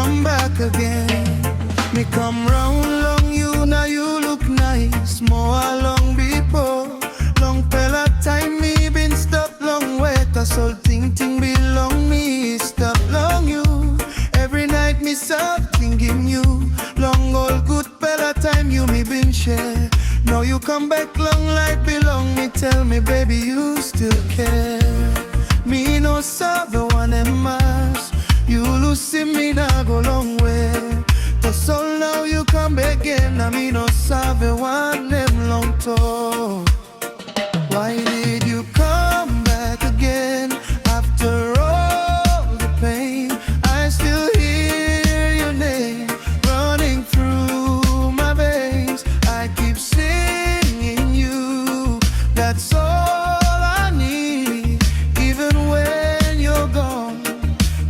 come back again. Me come round long you, now you look nice. More long before, long fella time me been stop long wait. A soul ting belong me, stop long you. Every night me soft thinking you. Long old good fella time you me been share. Now you come back long like belong me. Tell me baby you still care. Me no saw the one in mass. You lose me now go long way. So now you come back again. I me no saw the one them long talk. Why did you come back again? After all the pain, I still hear your name running through my veins. I keep singing you, that's all I need. Even when you're gone,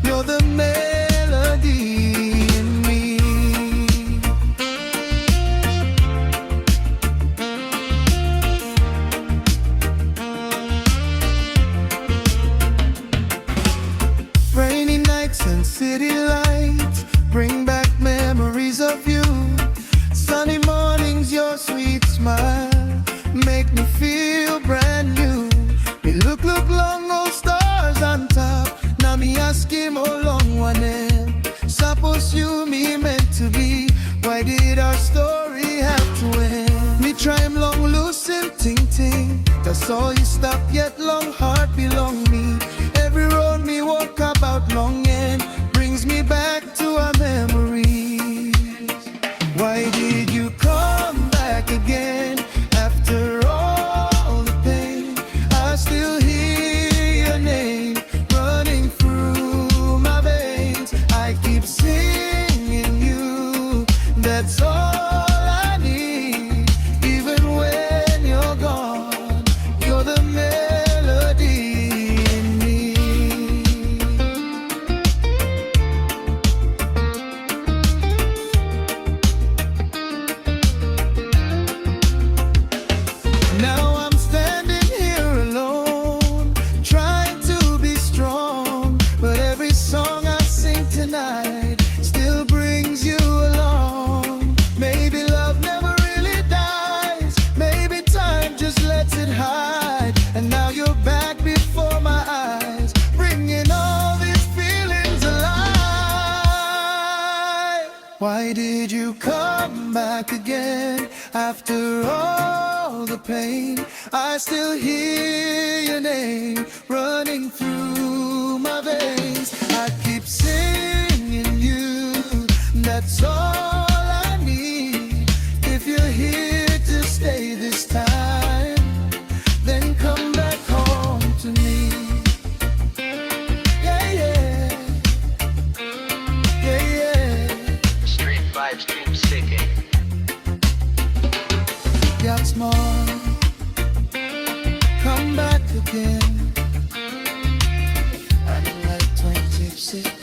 you're the melody in me. Rainy nights and city lights bring back memories of you. Sunny mornings, your sweet smile make me feel brand new. Me look long old stars on top. Now me ask him how long one end. Suppose you me meant to be. Why did our story have to end? Me try him long loose and ting. That's all you stop yet long heart belong me. Every road me walk about long end brings me back to our memories. Why did you come back again? After all the pain, I still hear your name running through my veins. I keep singing you, that's all I need. Even when you're gone, you're the melody in me. Now I'm standing here alone, trying to be strong. But every song I sing tonight still brings you along. Maybe love never really dies. Maybe time just lets it hide. And now you're back before my eyes, bringing all these feelings alive. Why did you come back again? After all the pain, I still hear your name running through my veins. I keep singing you, that's all I need. If you're here to stay this time, then come back home to me. Yeah, yeah. Yeah, yeah. Street Vibez, Dream City. Yatz Marn, come back again. I'm like 26.